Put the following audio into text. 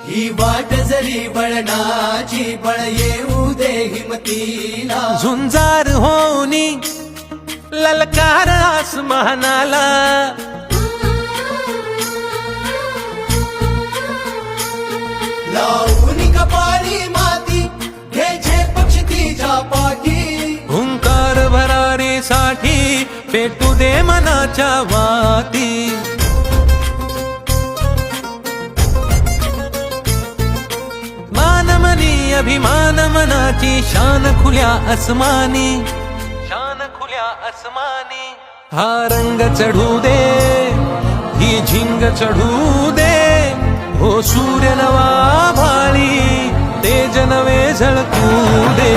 ही वाट जरी बळणाची बळ येऊ दे हिमतीला झुंजार होनी ललकार आसमानाला लावून कपाळी माती घ्यायचे पक्ष तिच्या पाठी हुंकार भरारीसाठी पेटू दे मनाच्या वाती मानमनी अभिमान मनाची शान खुल्या आसमानी शान खुल्या आसमानी हा रंग चढू दे ही झिंग चढू दे हो सूर्य नवा भाळी तेज नवे झळकू दे